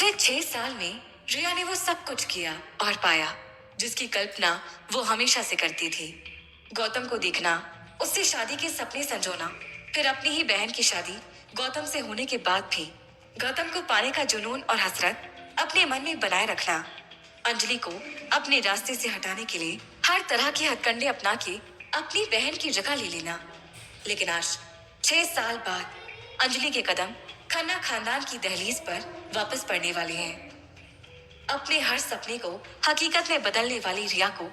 पिछले 6 साल में रिया ने वो सब कुछ किया और पाया जिसकी कल्पना वो हमेशा से करती थी। गौतम को देखना, उससे शादी के सपने संजोना, फिर अपनी ही बहन की शादी गौतम से होने के बाद भी गौतम को पाने का जुनून और हसरत अपने मन में बनाए रखना, अंजलि को अपने रास्ते से हटाने के लिए हर तरह के हथकंडे अपना के अपनी बहन की जगह ले लेना। लेकिन आज 6 साल बाद अंजलि के कदम खन्ना खानदान की दहलीज पर वापस पड़ने वाले हैं। अपने हर सपने को हकीकत में बदलने वाली रिया को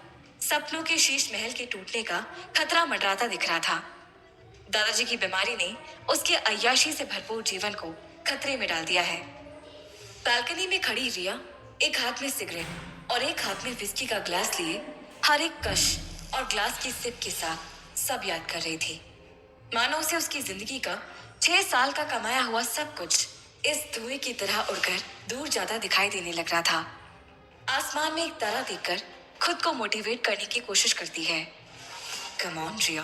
सपनों के शीश महल के टूटने का खतरा मंडराता दिख रहा था। दादाजी की बीमारी ने उसके अय्याशी से भरपूर जीवन को खतरे में डाल दिया है। बालकनी में खड़ी रिया एक हाथ में सिगरेट और एक हाथ में विस्की का ग्लास लिए हर एक कश और ग्लास की सिप के साथ सब याद कर रही थी। मानो उसे उसकी जिंदगी का 6 साल का कमाया हुआ सब कुछ इस धुएं की तरह उड़कर दूर जाता दिखाई देने लग रहा था। आसमान में एक तारा देखकर खुद को मोटिवेट करने की कोशिश करती है। Come on Riya,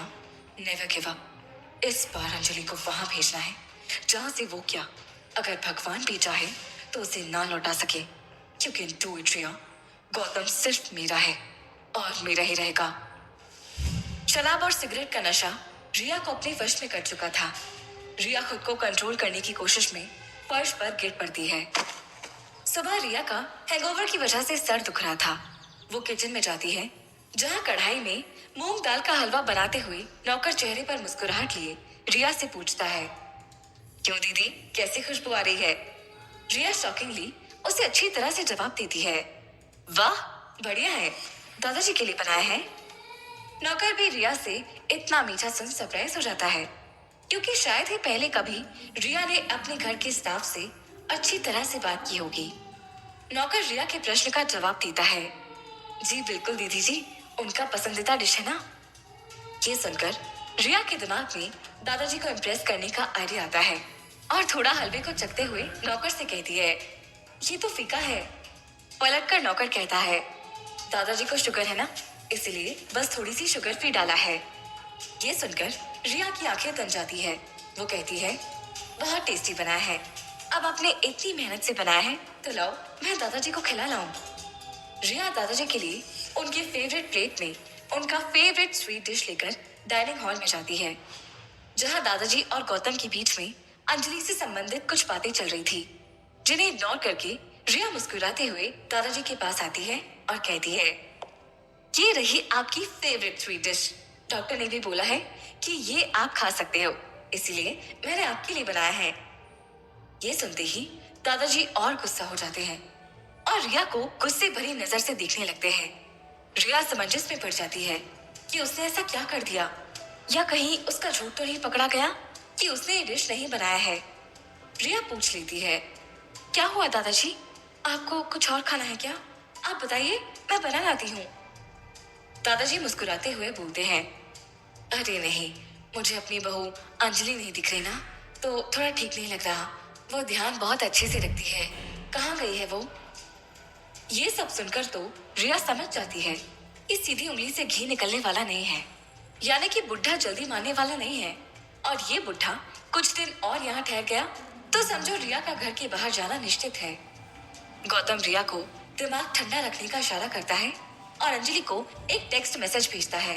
never give up. इस बार अंजलि को वहां भेजना है जहां से वो क्या, अगर भगवान भी चाहे तो उसे ना लौटा सके। यू कैन डू इट रिया। गौतम सिर्फ मेरा है और मेरा ही रहेगा। शराब और सिगरेट का नशा रिया को अपने वश में कर चुका था। रिया खुद को कंट्रोल करने की कोशिश में फर्श पर गिर पड़ती है। सुबह रिया का हैंगओवर की वजह से सर दुख रहा था। वो किचन में जाती है जहां कढ़ाई में मूंग दाल का हलवा बनाते हुए नौकर चेहरे पर मुस्कुराहट लिए रिया से पूछता है, क्यों दीदी, कैसी खुशबू आ रही है? रिया शॉकिंगली उसे अच्छी तरह से जवाब देती है, वाह बढ़िया है, दादाजी के लिए बनाया है। नौकर भी रिया से इतना मीठा सुन सरप्राइज हो जाता है, क्योंकि शायद ही पहले कभी रिया ने अपने घर के स्टाफ से अच्छी तरह से बात की होगी। नौकर रिया के प्रश्न का जवाब देता है, जी बिल्कुल दीदी जी, उनका पसंदीदा डिश है ना। ये सुनकर रिया के दिमाग में दादाजी को इम्प्रेस करने का आइडिया आता है और थोड़ा हलवे को चखते हुए नौकर से कहती है, ये तो फीका है। पलटकर नौकर कहता है, दादाजी को शुगर है ना, इसलिए बस थोड़ी सी शुगर फ्री डाला है। ये सुनकर रिया की आंखें तन जाती है। वो कहती है, बहुत टेस्टी बना है। अब आपने इतनी मेहनत से बनाया है तो लाओ मैं दादाजी को खिला लाऊं। रिया दादाजी के लिए उनके फेवरेट प्लेट में उनका फेवरेट स्वीट डिश लेकर डाइनिंग हॉल में जाती है, जहां दादाजी और गौतम के बीच में अंजलि से संबंधित कुछ बातें चल रही थी, जिन्हें इग्नोर करके रिया मुस्कुराते हुए दादाजी के पास आती है और कहती है, ये रही आपकी फेवरेट स्वीट डिश। डॉक्टर ने भी बोला है कि ये आप खा सकते हो, इसीलिए मैंने आपके लिए बनाया है। ये सुनते ही दादाजी और गुस्सा हो जाते हैं और रिया को गुस्से भरी नजर से देखने लगते हैं। रिया समंजस में पड़ जाती है कि उसने ऐसा क्या कर दिया, या कहीं उसका झूठ तो नहीं पकड़ा गया कि उसने ये डिश नहीं बनाया है। रिया पूछ लेती है, क्या हुआ दादाजी, आपको कुछ और खाना है क्या? आप बताइए, मैं बना लाती हूँ। दादाजी मुस्कुराते हुए बोलते हैं, अरे नहीं, मुझे अपनी बहू अंजलि नहीं दिख रही ना, तो थोड़ा ठीक नहीं लग रहा। वो ध्यान बहुत अच्छे से रखती है, कहाँ गई है वो? ये सब सुनकर तो रिया समझ जाती है कि सीधी उंगली से घी निकलने वाला नहीं है, यानी कि बुढ़ा जल्दी मानने वाला नहीं है। और ये बुढ़ा कुछ दिन और यहाँ ठहर गया तो समझो रिया का घर के बाहर जाना निश्चित है। गौतम रिया को दिमाग ठंडा रखने का इशारा करता है और अंजलि को एक टेक्स्ट मैसेज भेजता है,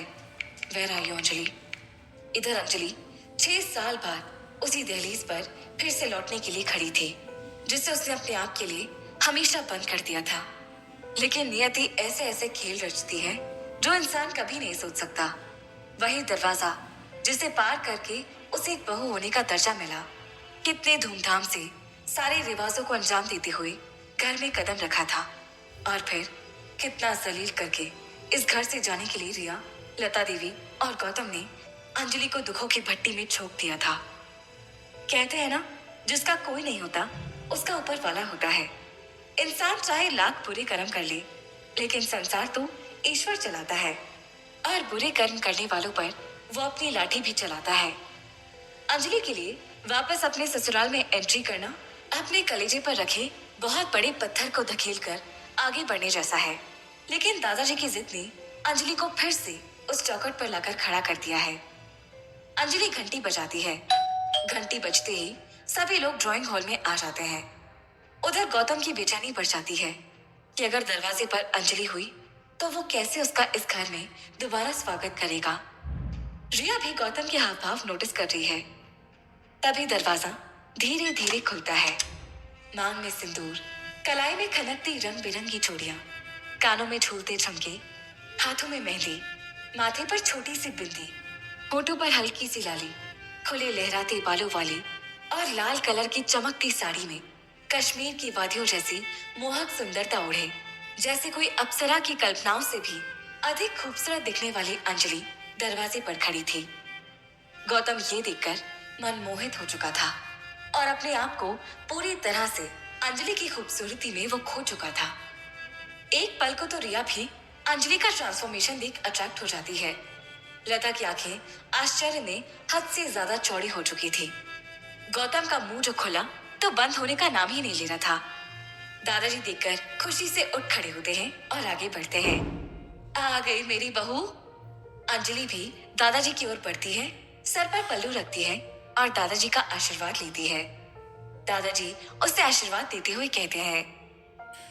वेयर आर यू अंजलि। इधर अंजलि 6 साल बाद उसी दहलीज पर फिर से लौटने के लिए खड़ी थी, जिसे उसने अपने आप के लिए हमेशा बंद कर दिया था। लेकिन नियति ऐसे ऐसे खेल रचती है जो इंसान कभी नहीं सोच सकता। वही दरवाजा जिसे पार करके उसे एक बहू होने का दर्जा मिला, कितने धूमधाम से सारे रिवाजों को अंजाम देते हुए घर में कदम रखा था, और फिर कितना जलील करके इस घर से जाने के लिए रिया, लता देवी और गौतम ने अंजलि को दुखों की भट्टी में झोंक दिया था। कहते हैं ना, जिसका कोई नहीं होता उसका ऊपर वाला होता है। इंसान चाहे लाख बुरे कर्म कर ले, लेकिन संसार तो ईश्वर चलाता है, और बुरे कर्म करने वालों पर वो अपनी लाठी भी चलाता है। अंजलि के लिए वापस अपने ससुराल में एंट्री करना अपने कलेजे पर रखे बहुत बड़े पत्थर को धकेल कर आगे बढ़ने जैसा है। लेकिन दादाजी की जिद ने अंजलि को फिर से उस चौखट पर लाकर खड़ा कर दिया है। अंजलि घंटी बजाती है। घंटी बजते ही सभी लोग ड्राइंग हॉल में आ जाते हैं। उधर गौतम की बेचैनी बढ़ जाती है कि अगर दरवाजे पर अंजलि हुई तो वो कैसे उसका इस घर में दोबारा स्वागत करेगा। रिया भी गौतम के हाव भाव नोटिस कर रही है। तभी दरवाजा धीरे धीरे खुलता है। मांग में सिंदूर, कलाई में खनकती रंग बिरंगी चूड़ियां, कानों में झूलते झुमके, हाथों में मेहंदी, माथे पर छोटी सी बिंदी, होठों पर हल्की सी लाली, खुले लहराते बालों वाली और लाल कलर की चमकती साड़ी में कश्मीर की वादियों जैसी मोहक सुंदरता ओढ़े, जैसे कोई अप्सरा की कल्पनाओं से भी अधिक खूबसूरत दिखने वाली अंजलि दरवाजे पर खड़ी थी। गौतम ये देखकर मन मोहित हो चुका था और अपने आप को पूरी तरह से अंजलि की खूबसूरती में वो खो चुका था। एक पल को तो रिया भी अंजलि का ट्रांसफॉर्मेशन देख अट्रैक्ट हो जाती है। लता की आंखें आश्चर्य में हद से ज्यादा चौड़ी हो चुकी थी। गौतम का मुंह जो खुला तो बंद होने का नाम ही नहीं ले रहा था। दादाजी देखकर खुशी से उठ खड़े होते हैं और आगे बढ़ते हैं। आ गई मेरी बहू। अंजलि भी दादाजी की ओर बढ़ती है, सर पर पल्लू रखती है और दादाजी का आशीर्वाद लेती है। दादाजी उसे आशीर्वाद देते हुए कहते हैं,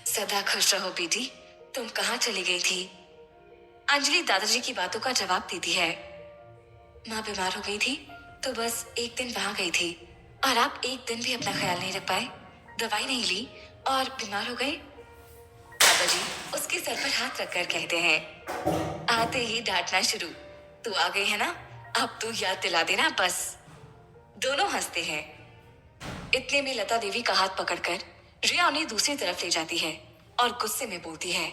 सदा खुश रहो बेटी, तुम कहाँ चली गई थी। अंजलि दादाजी की बातों का जवाब देती है, माँ बीमार हो गई थी तो बस एक दिन वहां गई थी और आप एक दिन भी अपना ख्याल नहीं रख पाए, दवाई नहीं ली और बीमार हो गए। दादाजी उसके सर पर हाथ रखकर कहते हैं, आते ही डांटना शुरू। तू आ गई है ना, अब तू याद दिला देना बस। दोनों हंसते हैं। इतने में लता देवी का हाथ पकड़कर रिया उन्हें दूसरी तरफ ले जाती है और गुस्से में बोलती है,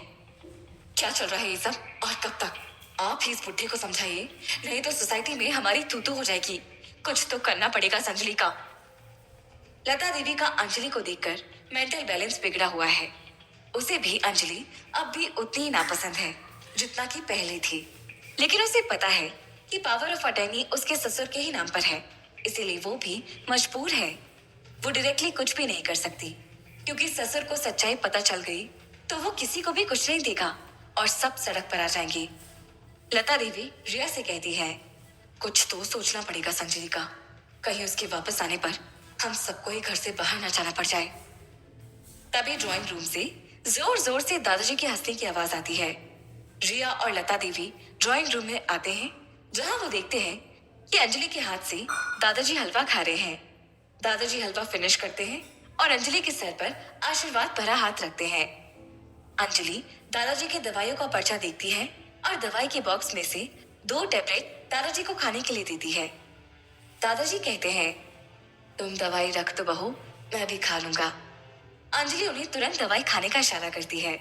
क्या चल रहा है ये सब और कब तक? आप ही इस बुढ़े को समझाइए, नहीं तो सोसाइटी में हमारी तू हो जाएगी। कुछ तो करना पड़ेगा अंजलि का। लता देवी का अंजलि को देखकर मेंटल बैलेंस बिगड़ा हुआ है। उसे भी अंजलि अब भी उतनी ही नापसंद है जितना कि पहले थी, लेकिन उसे पता है कि पावर ऑफ अटर्नी उसके ससुर के ही नाम पर है, इसीलिए वो भी मजबूर है। वो डायरेक्टली कुछ भी नहीं कर सकती क्योंकि ससुर को सच्चाई पता चल गई तो वो किसी को भी कुछ नहीं देगा और सब सड़क पर आ जाएंगे। लता देवी रिया से कहती है, कुछ तो सोचना पड़ेगा संजय का, कहीं उसके वापस आने पर हम सबको ही घर से बाहर न जाना पड़ जाए। तभी ड्राइंग रूम से जोर जोर से दादाजी की हंसने की आवाज आती है। रिया और लता देवी ड्राइंग रूम में आते हैं जहां वो देखते हैं कि अंजलि के हाथ से दादाजी हलवा खा रहे हैं। दादाजी हलवा फिनिश करते हैं और अंजलि के सर पर आशीर्वाद भरा हाथ रखते हैं। अंजलि दादाजी के दवाइयों का पर्चा देखती है और दवाई के बॉक्स में से 2 टैबलेट दादाजी को खाने के लिए देती है। दादाजी कहते हैं, तुम दवाई रख दो बहू, मैं भी खा लूंगा। अंजलि उन्हें तुरंत दवाई खाने का इशारा करती है।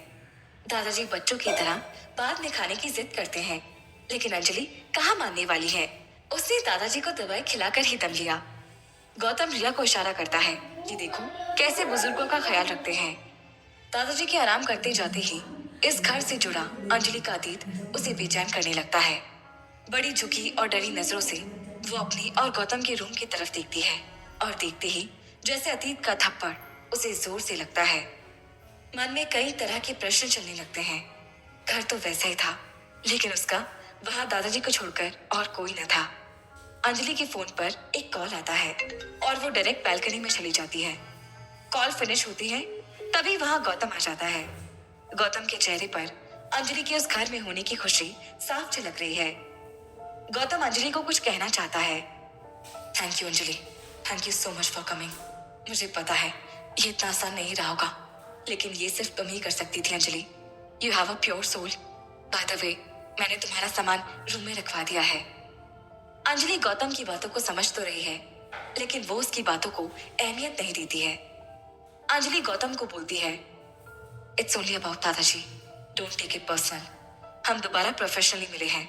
दादाजी बच्चों की तरह बाद में खाने की जिद करते हैं, लेकिन अंजलि कहाँ मानने वाली है। उसने दादाजी को दवाई खिलाकर ही दम लिया। गौतम रिया को इशारा करता है कि देखो कैसे बुजुर्गों का ख्याल रखते हैं। दादाजी के आराम करते जाते ही इस घर से जुड़ा अंजलि का अतीत उसे बेचैन करने लगता है। बड़ी झुकी और डरी नजरों से वो अपनी और गौतम के रूम की तरफ देखती है और देखते ही जैसे अतीत का थप्पड़ उसे जोर से लगता है। मन में कई तरह के प्रश्न चलने लगते हैं। घर तो वैसा ही था, लेकिन उसका वहां दादाजी को छोड़कर और कोई न था। अंजलि के फोन पर एक कॉल आता है और वो डायरेक्ट बालकनी में चली जाती है। कॉल फिनिश होती है तभी वहां गौतम आ जाता है। गौतम के चेहरे पर अंजलि के उस घर में होने की खुशी साफ झलक रही है। गौतम अंजलि को कुछ कहना चाहता है। Thank you Anjali, thank you so much for coming. मुझे पता है ये इतना आसान नहीं रहा होगा, लेकिन ये सिर्फ तुम ही कर सकती थी Anjali. You have a pure soul. By the way, मैंने तुम्हारा सामान रूम में रखवा दिया है। अंजलि गौतम की बातों को समझ तो रही है, लेकिन वो उसकी बातों को अहमियत नहीं देती है। अंजलि गौतम को बोलती है, इट्स ओनली अबाउट दादाजी, डोंट टेक इट पर्सनल। हम दोबारा प्रोफेशनली मिले हैं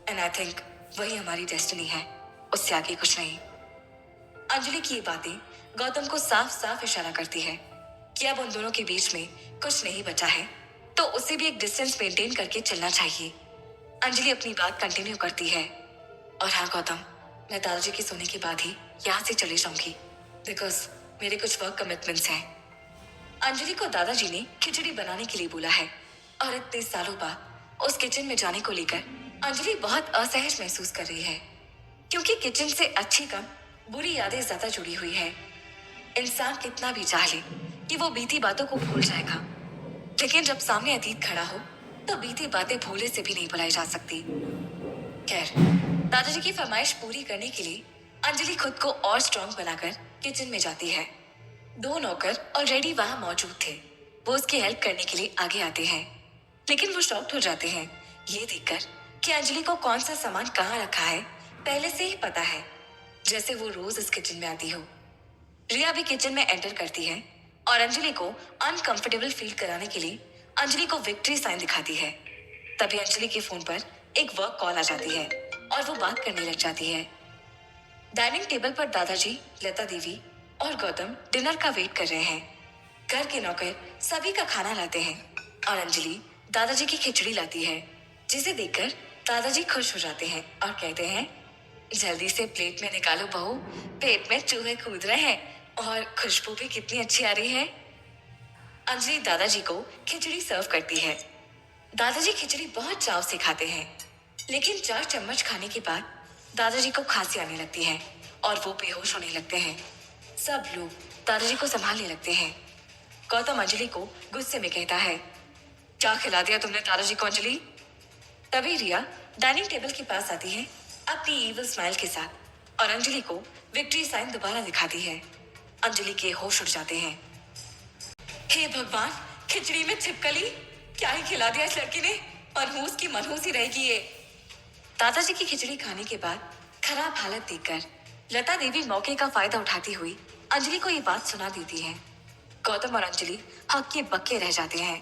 एंड आई थिंक वही हमारी डेस्टिनी है, उससे आगे कुछ नहीं। अंजलि की ये बातें गौतम को साफ साफ इशारा करती है कि अब उन दोनों के बीच में कुछ नहीं बचा है, तो उसे भी एक डिस्टेंस मेंटेन करके चलना चाहिए। अंजलि अपनी बात कंटिन्यू करती है, और हाँ गौतम, मैं दादाजी के सोने के बाद ही यहाँ से चली जाऊंगी बिकॉज मेरे कुछ वर्क कमिटमेंट्स हैं। अंजलि को दादाजी ने खिचड़ी बनाने के लिए बोला है और इतने सालों बाद उस किचन में जाने को लेकर अंजलि बहुत असहज महसूस कर रही है, क्योंकि किचन से अच्छी कम बुरी यादें ज्यादा जुड़ी हुई है। इंसान कितना भी चाह ले, कि वो बीती बातों को भूल जाएगा, लेकिन जब सामने अतीत खड़ा हो तो बीती बातें भूले से भी नहीं भुलाई जा सकती। खैर, दादाजी की फरमाइश पूरी करने के लिए अंजलि खुद को और स्ट्रांग बनाकर किचन में जाती है। दो नौकर ऑलरेडी वहां मौजूद थे। वो उसकी हेल्प करने के लिए आगे आते हैं, लेकिन वो शॉक्ड हो जाते हैं ये देखकर कि अंजलि को कौन सा सामान कहाँ रखा है पहले से ही पता है, जैसे वो रोज इस किचन में आती हो। रिया भी किचन में एंटर करती है और अंजलि को अनकंफर्टेबल फील कराने के लिए अंजलि को विक्ट्री साइन दिखाती है। तभी अंजलि के फोन पर एक वर्क कॉल आ जाती है और वो बात करने लग जाती है। डाइनिंग टेबल पर दादाजी, लता देवी और गौतम डिनर का वेट कर रहे हैं। घर के नौकर सभी का खाना लाते हैं और अंजलि दादाजी की खिचड़ी लाती है, जिसे देखकर दादाजी खुश हो जाते हैं और कहते हैं, जल्दी से प्लेट में निकालो बहू, पेट में चूहे कूद रहे हैं और खुशबू भी कितनी अच्छी आ रही है। अंजलि दादाजी को खिचड़ी सर्व करती है। दादाजी खिचड़ी बहुत चाव से खाते हैं, लेकिन 4 चम्मच खाने के बाद दादाजी को खांसी आने लगती है और वो बेहोश होने लगते हैं। सब लोग दादाजी को संभालने लगते हैं। गौतम अंजलि को गुस्से में कहता है, क्या खिला दिया तुमने दादाजी को अंजलि? तभी रिया डाइनिंग टेबल के पास आती है अपनी ईविल स्माइल के साथ और अंजलि को विक्ट्री साइन दोबारा दिखाती है। अंजलि के होश उड़ जाते हैं। हे भगवान, खिचड़ी में छिपकली, क्या ही खिला दिया इस लड़की ने, मनहूस की मनहूस ही रहेगी ये। दादाजी की खिचड़ी खाने के बाद खराब हालत देखकर लता देवी मौके का फायदा उठाती हुई अंजलि को ये बात सुना देती है। गौतम और अंजलि हक्के बक्के रह जाते हैं।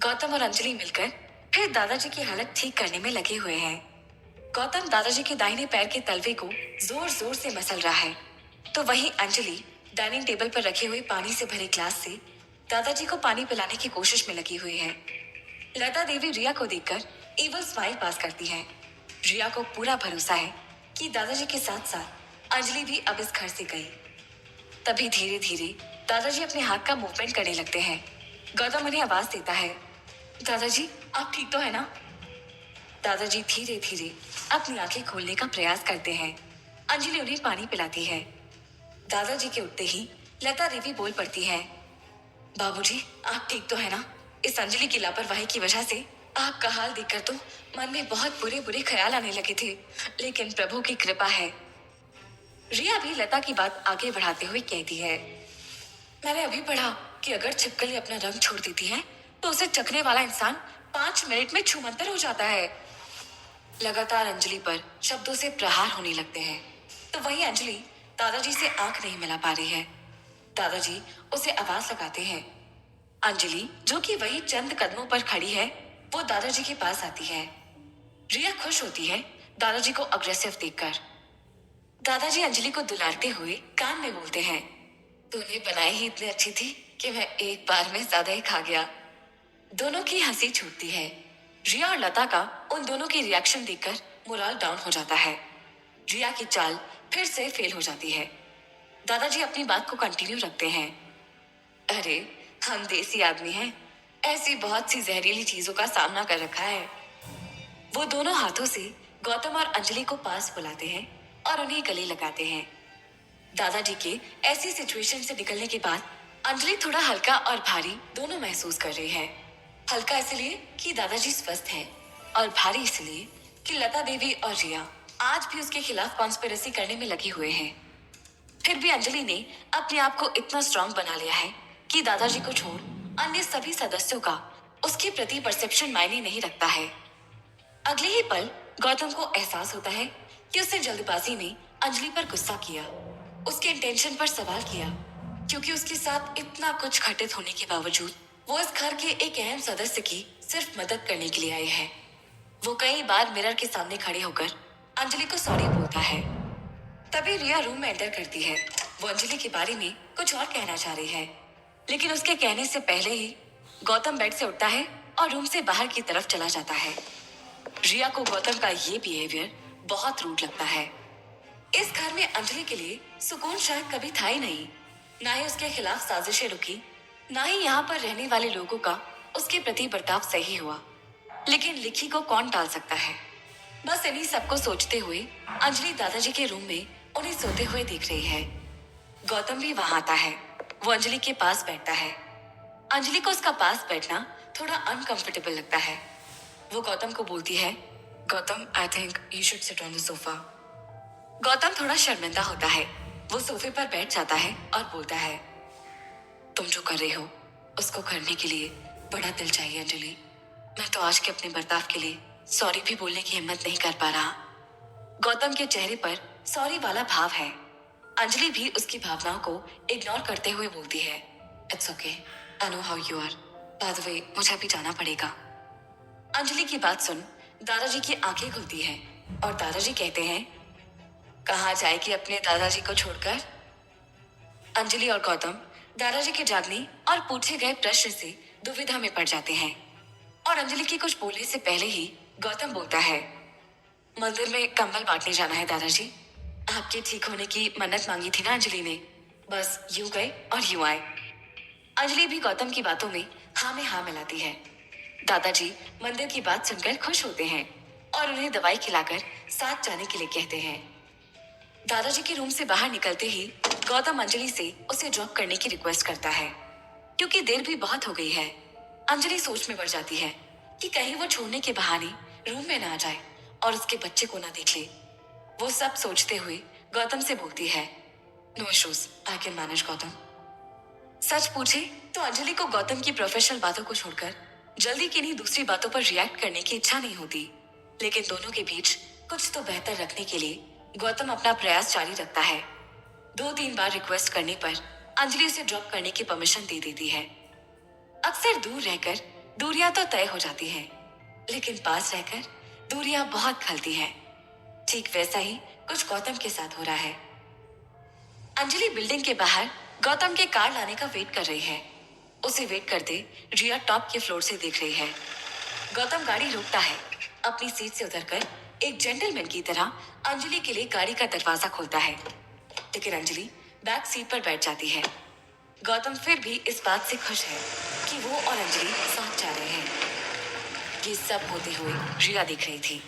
गौतम और अंजलि मिलकर फिर दादाजी की हालत ठीक करने में लगे हुए हैं। गौतम दादाजी के दाहिने पैर के तलवे को जोर जोर से मसल रहा है, तो वहीं अंजलि डाइनिंग टेबल पर रखे हुए पानी से भरे ग्लास से दादाजी को पानी पिलाने की कोशिश में लगी हुई है। लता देवी रिया को देखकर इवल स्माइल पास करती है। रिया को पूरा भरोसा है कि दादाजी के साथ साथ अंजलि भी अब इस घर से गई। तभी धीरे धीरे दादाजी अपने हाथ का मूवमेंट करने लगते हैं। गौतम उन्हें आवाज देता है, दादाजी आप ठीक तो है ना? दादाजी धीरे धीरे अपनी आंखें खोलने का प्रयास करते हैं। अंजलि उन्हें पानी पिलाती है। दादाजी के उठते ही लता देवी बोल पड़ती है, बाबूजी आप ठीक तो है ना? इस अंजलि की लापरवाही की वजह से आपका हाल देखकर तो मन में बहुत बुरे बुरे ख्याल आने लगे थे, लेकिन प्रभु की कृपा है। रिया भी लता की बात आगे बढ़ाते हुए कहती है, मैंने अभी पढ़ा कि अगर छिपकली अपना रंग छोड़ देती है तो उसे चखने वाला इंसान 5 मिनट में छूमंतर हो जाता है। लगातार अंजलि पर शब्दों से प्रहार होने लगते हैं, तो वहीं अंजलि दादाजी से आंख नहीं मिला पा रही है। दादाजी उसे आवाज लगाते हैं। अंजलि, जो कि वही चंद कदमों पर खड़ी है, वो दादाजी के पास आती है। रिया खुश होती है दादाजी को अग्रेसिव देखकर। दादाजी अंजलि को दुलारते हुए कान में बोलते हैं, तूने बनाई ही इतनी अच्छी थी कि मैं एक बार में ज्यादा ही खा गया। दोनों की हंसी छूटती है। रिया और लता का उन दोनों की रिएक्शन देखकर मोरल डाउन हो जाता है। रिया की चाल फिर से फेल हो जाती है। दादाजी अपनी बात को कंटिन्यू रखते हैं, अरे हम देसी आदमी हैं, ऐसी बहुत सी जहरीली चीजों का सामना कर रखा है। वो दोनों हाथों से गौतम और अंजलि को पास बुलाते हैं और उन्हें गले लगाते हैं। दादाजी के ऐसी सिचुएशन से निकलने के बाद अंजलि थोड़ा हल्का और भारी दोनों महसूस कर रही है। हल्का इसलिए कि दादाजी स्वस्थ हैं और भारी इसलिए कि लता देवी और रिया आज भी उसके खिलाफ कॉन्स्पिरेसी करने में लगे हुए हैं। फिर भी अंजलि ने अपने आप को इतना स्ट्रांग बना लिया है कि दादाजी को छोड़ अन्य सभी सदस्यों का उसके प्रति परसेप्शन मायने नहीं रखता है। अगले ही पल गौतम को एहसास होता है कि उसने जल्दबाजी में अंजलि पर गुस्सा किया, उसके इंटेंशन पर सवाल किया, क्योंकि उसके साथ इतना कुछ घटित होने के बावजूद वो इस घर के एक अहम सदस्य की सिर्फ मदद करने के लिए आए हैं। वो कई बार मिरर के सामने खड़े होकर अंजलि को सॉरी बोलता है। तभी रिया रूम में एंटर करती है। वो अंजलि के बारे में कुछ और कहना चाह रही है, लेकिन उसके कहने से पहले ही गौतम बेड से उठता है और रूम से बाहर की तरफ चला जाता है। रिया को गौतम का ये बिहेवियर बहुत रूड लगता है। इस घर में अंजलि के लिए सुकून शायद कभी था ही नहीं, ना ही उसके खिलाफ साजिशें रुकी, ना ही यहाँ पर रहने वाले लोगों का उसके प्रति बर्ताव सही हुआ। लेकिन लिखी को कौन टाल सकता है। बस इन्हीं सबको सोचते हुए अंजलि दादाजी के रूम में उन्हें सोते हुए देख रही है। गौतम भी वहां आता है। वो अंजलि के पास बैठता है। अंजलि को उसका पास बैठना थोड़ा अनकंफर्टेबल लगता है। वो गौतम को बोलती है, Gautam, I think you should sit on the sofa. Gautam थोड़ा शर्मिंदा होता है। वो सोफे पर बैठ जाता है और बोलता है, तुम जो कर रही हो उसको करने के लिए बड़ा दिल चाहिए अंजलि। मैं तो आज के अपने बर्ताव के लिए सॉरी भी बोलने की हिम्मत नहीं कर पा रहा। गौतम के चेहरे पर सॉरी वाला भाव है। अंजलि भी उसकी भावनाओं को इग्नोर करते हुए बोलती है, it's okay, I know how you are, by the way मुझे अभी जाना पड़ेगा। अंजलि की बात सुन दादाजी की आंखें खुलती हैं और दादाजी कहते हैं, कहाँ जाएगी अपने दादाजी को छोड़कर। अंजलि और गौतम दादाजी के जागने और पूछे गए प्रश्न से दुविधा में पड़ जाते हैं और अंजलि के कुछ बोलने से पहले ही गौतम बोलता है, मंदिर में कंबल बांटने जाना है दादाजी। आपके ठीक होने की मन्नत मांगी थी ना अंजलि ने, बस यूं गए और यूं आए। अंजलि भी गौतम की बातों में हाँ मिलाती है। दादाजी मंदिर की बात सुनकर खुश होते हैं और उन्हें दवाई खिलाकर साथ जाने के लिए कहते हैं। दादाजी के रूम से बाहर निकलते ही गौतम अंजलि से उसे ड्रॉप करने की रिक्वेस्ट करता है, क्योंकि देर भी बहुत हो गई है। अंजलि सोच में पड़ जाती है कि कहीं वो छोड़ने के बहाने रूम में ना आ जाए और उसके बच्चे को ना देख ले। वो सब सोचते हुए गौतम से बोलती है, no issues, I can manage Gautam. सच पूछे तो अंजलि को गौतम की प्रोफेशनल बातों को छोड़कर जल्दी किन्हीं दूसरी बातों पर रिएक्ट करने की इच्छा नहीं होती, लेकिन दोनों के बीच कुछ तो बेहतर रखने के लिए गौतम अपना प्रयास जारी रखता है। 2-3 बार रिक्वेस्ट करने पर अंजलि उसे ड्रॉप करने की परमिशन दे देती है। अक्सर दूर रहकर दूरियां तो तय हो जाती हैं, लेकिन पास रहकर दूरियां बहुत खलती हैं। ठीक वैसा ही कुछ गौतम के साथ हो रहा है। अंजलि बिल्डिंग के बाहर गौतम के कार लाने का वेट कर रही है। उसे वेट करते रिया टॉप के फ्लोर से देख रही है। गौतम गाड़ी रोकता है, अपनी सीट से उतरकर एक जेंटलमैन की तरह अंजलि के लिए गाड़ी का दरवाजा खोलता है, लेकिन अंजलि बैक सीट पर बैठ जाती है। गौतम फिर भी इस बात से खुश है कि वो और अंजलि साथ जा रहे हैं। ये सब होते हुए रिया देख रही थी।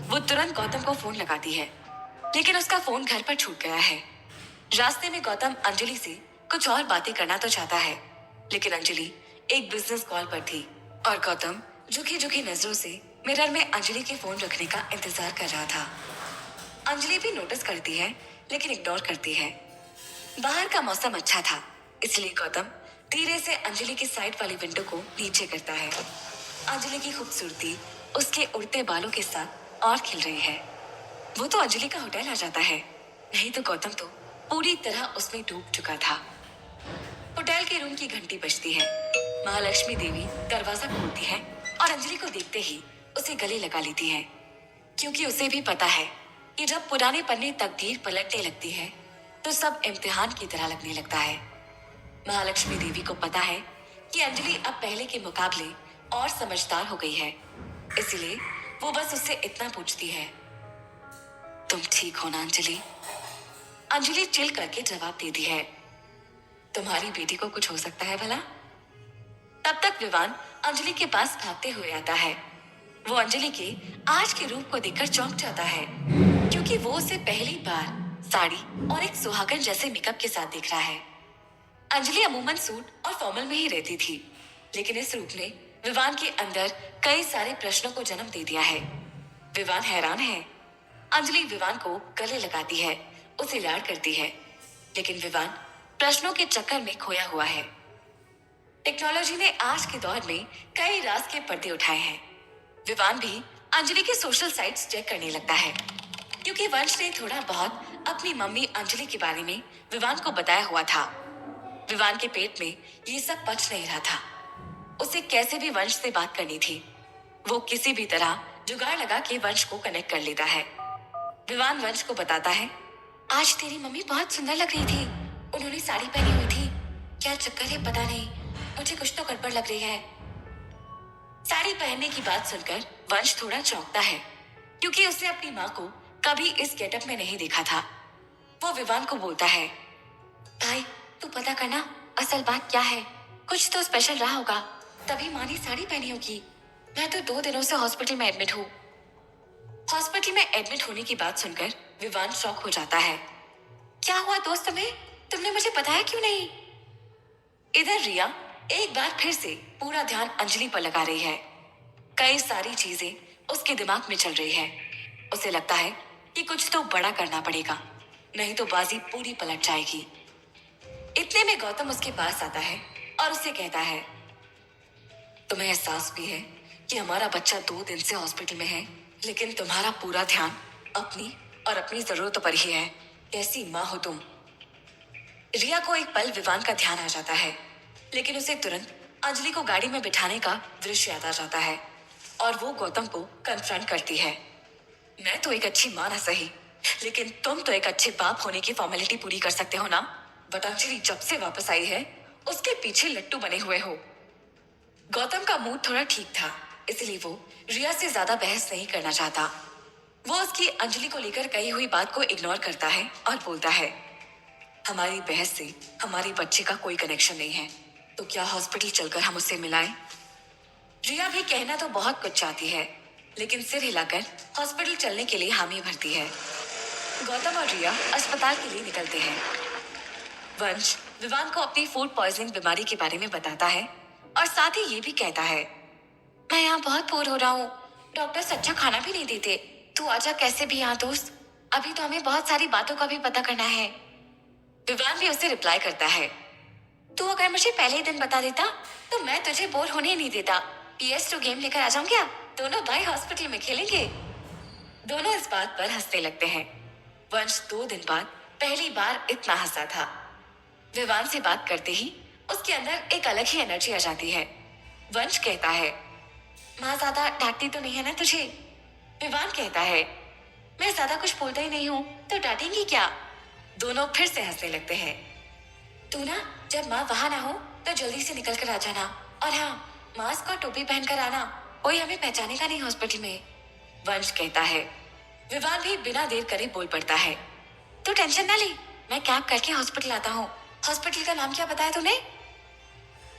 वो तुरंत गौतम को फोन लगाती है, लेकिन उसका फोन घर पर छूट गया है। रास्ते में गौतम अंजलि से कुछ और बातें करना तो चाहता है, लेकिन अंजलि एक बिजनेस कॉल पर थी और गौतम झुकी झुकी नजरों से मिरर में अंजलि के फोन रखने का इंतजार कर रहा था। अंजलि भी नोटिस करती है, लेकिन इग्नोर करती है। बाहर का मौसम अच्छा था, इसलिए गौतम धीरे से अंजलि की साइड वाली विंडो को नीचे करता है। अंजलि की खूबसूरती उसके उड़ते बालों के साथ और खिल रही है। वो तो अंजलि का होटल आ जाता है, नहीं तो गौतम तो पूरी तरह उसमें डूब चुका था। होटल के रूम की घंटी बजती है। महालक्ष्मी देवी दरवाजा खोलती है और अंजलि को देखते ही उसे गले लगा लेती है, क्योंकि उसे भी पता है कि जब पुराने पन्ने तकदीर पलटने लगती है तो सब इम्तिहान की तरह लगने लगता है। महालक्ष्मी देवी को पता है कि अंजलि अब पहले के मुकाबले और समझदार हो गई है, इसलिए वो बस उससे इतना पूछती है, तुम ठीक हो ना अंजलि? अंजलि चिल करके जवाब देती है, तुम्हारी बेटी को कुछ हो सकता है भला? तब तक विवान अंजलि के पास भागते हुए आता है। वो अंजलि के आज के रूप को देखकर चौंक जाता है, क्योंकि वो उसे पहली बार साड़ी और एक सुहागन जैसे मेकअप के साथ देख रहा है। अंजलि अमूमन सूट और फॉर्मल में ही रहती थी, लेकिन इस रूप ने विवान के अंदर कई सारे प्रश्नों को जन्म दे दिया है। विवान हैरान है। अंजलि विवान को गले लगाती है, उसे लाड करती है, लेकिन विवान प्रश्नों के चक्कर में खोया हुआ है। टेक्नोलॉजी ने आज के दौर में कई राज के पर्दे उठाए हैं। विवान भी अंजलि के सोशल साइट्स चेक करने लगता है, क्योंकि वंश ने थोड़ा बहुत अपनी मम्मी अंजलि के बारे में विवान को बताया हुआ था। विवान के पेट में ये सब पच नहीं रहा था। उसे कैसे भी वंश से बात करनी थी। वो किसी भी तरह जुगाड़ लगा के वंश को कनेक्ट कर लेता है। विवान वंश को बताता है, आज तेरी मम्मी बहुत सुंदर लग रही थी, उन्होंने साड़ी पहनी हुई थी। क्या चक्कर है पता नहीं, मुझे कुछ तो गड़बड़ लग रही है। साड़ी पहनने की बात सुनकर वंश थोड़ा चौंकता है, क्योंकि उसने अपनी माँ को कभी इस गेटअप में नहीं देखा था। वो विवान को बोलता है, भाई तू पता करना असल बात क्या है, कुछ तो स्पेशल रहा होगा, तभी माँ ने साड़ी पहनी होगी। मैं तो 2 दिनों से हॉस्पिटल में एडमिट हूँ। हॉस्पिटल में एडमिट होने की बात सुनकर विवान शॉक हो जाता है। क्या हुआ दोस्त तुम्हें? तुमने मुझे बताया क्यों नहीं? इधर रिया एक बार फिर से पूरा ध्यान अंजलि पर लगा रही है। कई सारी चीजें उसके दिमाग में चल रही है। उसे लगता है कि कुछ तो बड़ा करना पड़ेगा, नहीं तो बाजी पूरी पलट जाएगी। इतने में गौतम उसके पास आता है और उससे कहता है, तुम्हें एहसास भी है कि हमारा बच्चा 2 दिन से हॉस्पिटल में है, लेकिन तुम्हारा पूरा ध्यान अपनी और अपनी जरूरतों पर ही है। कैसी माँ हो तुम। रिया को एक पल विवान का ध्यान आ जाता है, लेकिन उसे तुरंत अंजलि को गाड़ी में बिठाने का दृश्य याद आ जाता है और वो गौतम को कन्फ्रंट करती है। मैं तो एक अच्छी माँ ना सही, लेकिन तुम तो एक अच्छे बाप होने की फॉर्मेलिटी पूरी कर सकते हो ना। बट अंजलि जब से वापस आई है उसके पीछे लट्टू बने हुए हो। गौतम का मूड थोड़ा ठीक था, इसलिए वो रिया से ज्यादा बहस नहीं करना चाहता। वो उसकी अंजलि को लेकर कही हुई बात को इग्नोर करता है और बोलता है, हमारी बहस से हमारी बच्चे का कोई कनेक्शन नहीं है, तो क्या हॉस्पिटल चलकर हम उससे मिलाएं? रिया भी कहना तो बहुत कुछ चाहती है, लेकिन सिर हिलाकर हॉस्पिटल चलने के लिए हामी भरती है। गौतम और रिया अस्पताल के लिए निकलते हैं। वंश विवान को अपनी फूड पॉइजनिंग बीमारी के बारे में बताता है और साथ ही ये भी कहता है, मैं यहाँ बहुत बोर हो रहा हूँ। डॉक्टर अच्छा खाना भी नहीं देते। तू आजा कैसे भी यहाँ दोस्त। अभी तो हमें बहुत सारी बातों का भी पता करना है। विवान भी उसे रिप्लाई करता है, तू अगर मुझे पहले ही दिन बता देता तो मैं तुझे बोर होने नहीं देता। PS2 गेम लेकर आ जाऊं क्या? दोनों भाई हॉस्पिटल में खेलेंगे। दोनों इस बात पर हंसने लगते हैं। वंश 2 दिन बाद पहली बार इतना हंसा था। विवान से बात करते ही उसके अंदर एक अलग ही एनर्जी आ जाती है। वंश कहता है, माँ ज्यादा डांटती तो नहीं है ना तुझे? विवान कहता है, मैं ज्यादा कुछ बोलता ही नहीं हूँ तो डांटेंगी क्या? दोनों फिर से हंसने लगते हैं। तू ना जब माँ वहां ना हो तो जल्दी से निकल कर आ जाना, और हाँ, मास्क और टोपी पहनकर आना, कोई हमें पहचानेगा नहीं हॉस्पिटल में। वंश कहता है। विवान भी बिना देर करे बोल पड़ता है, तू टेंशन ना ले, मैं कैब करके हॉस्पिटल आता हूँ। हॉस्पिटल का नाम क्या बताया तूने?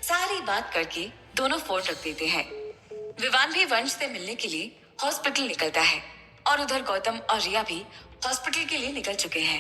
सारी बात करके दोनों फोन रख देते हैं। विवान भी वंश से मिलने के लिए हॉस्पिटल निकलता है और उधर गौतम और रिया भी हॉस्पिटल के लिए निकल चुके हैं।